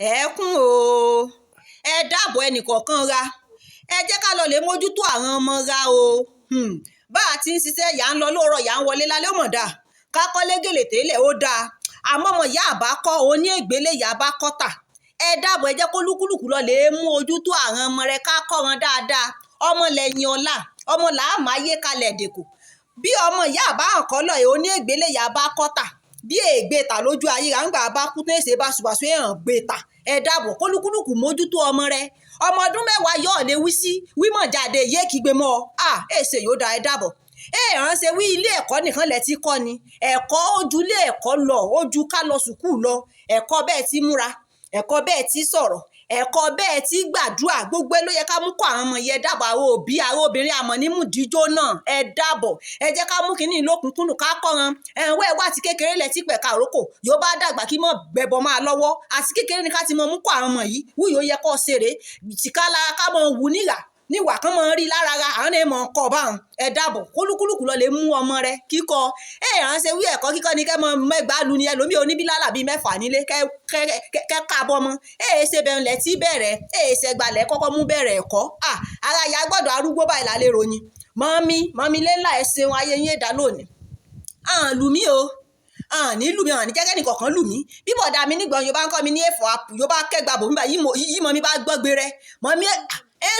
ẹ̀ẹ́kún o ẹ dáàbò ẹnìkọ̀ọ̀kan ra ẹ jẹ́ ká lọ lè mójútó àwọn ọmọ ra o bá a ti ń ṣiṣẹ́ yà ń lọ lóòrọ̀ yà ń wọlé lálẹ́ ó mọ̀ dáa ká kọ́lé gèlè tẹ́lẹ̀ ó dáa àmọ́ ọmọ ìyá àbá kọ́ òní ègbélé ìyá bá kọ́ tà ẹ dáàbò ẹ jẹ́ kó lúkúlùkù lọ lè mú ojútó àwọn ọmọ rẹ ká kọ́ wọn dáadáa ọmọ lẹ́yìn ọ̀la ọmọ làá máa yé kalẹ̀ dèkò bí ọmọ ìyá àbá àkọ́ lọ òní ègbélé ìyá bá kọ́ tà bí ègbé ta lójú ayé rà ń gbà bá kú tó èsè báṣubàṣu èèyàn gbé ta ẹ dáàbò kólúkúlùkù mójútó ọmọ rẹ ọmọ ọdún mẹ́wàá yóò lè wí sí wímọ̀ jáde yé kígbe mọ́ ọ èsè yóò da ẹ dáàbò ránṣẹ́ wí ilé ẹ̀kọ́ nìkan lẹ ti kọ́ ni ẹ̀kọ́ ojú ilé ẹ̀kọ́ lọ ojú ká lọ sùkúù lọ ẹ̀kọ́ bẹ́ẹ̀ ti múra ẹ̀kọ́ bẹ́ẹ̀ ti sọ̀rọ̀ ẹ̀kọ́ bẹ́ẹ̀ ti gbàdúrà gbogbo ló yẹ ká mú kọ́ àwọn ọmọ yẹn dábọ̀ àwọn òbí àwọn obìnrin àmọ́ ní mùdíjó náà ẹ dábọ̀ ẹ jẹ́ ká mú kínní lókùnkúndùn ká kọ́ wọn ẹ̀wọ́ ẹ̀wọ́ àti kékeré lẹ̀ tí pẹ̀ka àrókò yóò bá dàgbà kí mọ̀ bẹ̀bọ̀ máa lọ́wọ́ àti kékeré ni ká ti mọ mú kọ́ àwọn ọmọ yìí wú yóò yẹ kó ṣeré tìká lára ká mọ wù níwà kan máa ń rí lára àwọn èèmọ̀ kọ̀ báwọn ẹ dáàbò kólúkúlùkù lọ lè mú ọmọ rẹ kíkọ ránṣẹ́ wí ẹ̀kọ́ kíkọ́ ni kẹ́ mọ mẹ́gbàá lu ni ẹlòmíì oníbílálà bíi mẹ́fà nílé kẹ́ kábọ́ mọ́ ṣe bẹ̀rù lẹ̀ tí bẹ̀rẹ̀ ṣe gbalẹ̀ kọ́kọ́ mú bẹ̀rẹ̀ ẹ̀kọ́ ara ya gbọ́dọ̀ arúgbó báyìí lálẹ́ ròyìn mọ́mí lélà ẹ̀ ṣeun ayé yín dá lónìí lù mí o ní lù mí ní jẹ́gẹ́ nìkọ̀ọ̀kan lù mí bí bọ̀dà mi nígbọ̀n yóò bá ń kọ́ mi ní èèfọ̀ àpù yóò bá kẹ́gbà bò mí báyìí yí mọ́ mi bá gbọ́gbé rẹ mọ́mí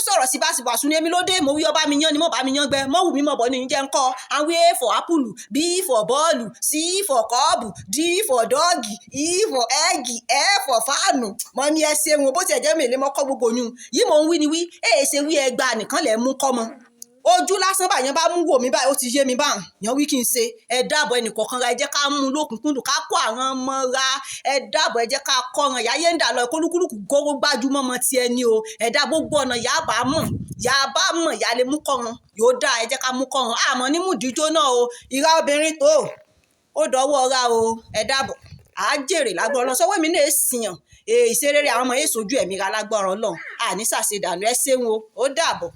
sọ̀rọ̀ sí báṣubàṣu ní èmi ló dé mo wí ọba mi yán ni mo bá mi yán gbẹ mo wù mí mọ̀ bọ́ ní jẹ́ ń kọ́ àwọn A for apple B for bọ́ọ̀lù C for kọ́ọ̀bù D for dọ́ọ̀gì E for ẹ́ẹ̀gì F for fáànù mọ́ ní ẹ ṣeun bó tiẹ̀ jẹ́ mèlé mọ́kọ́ gbogbo yún yìí mò ń wí ni wí ṣe wí ẹgbàá nìkan lẹ̀ mú kọ́ mọ́ ojú lásán báyẹn bá mú wò mí báyìí ó ti yé mi báyìí yan wí kí n ṣe ẹ dáàbò ẹnìkọ̀ọ̀kan ra ẹ jẹ́ ká mú lókùnkúndùn ká kó àwọn ọmọ ra ẹ dáàbò ẹ jẹ́ ká kọ́ ọ̀ràn yáyé ń dà lọ kólúkúlùkù gógó gbájúmọ́ ọmọ tiẹ̀ ni o ẹ dá gbogbo ọ̀nà yà bá mọ̀ yà lè mú kọ́ wọn yóò dá ẹ jẹ́ ká mú kọ́ wọn àmọ́ ní mùdíjó náà o ìra obìnrin tó ó dọwọ́ ra o ẹ dáàbò àá jèrè lágbọ́n lọ sọ́wọ́ mi náà sìyàn ìṣeré àwọn ọmọ yẹn sojú ẹ̀mí ra lágbọ́n lọ àní sàṣedànù ẹ ṣeun o ó dàbọ̀.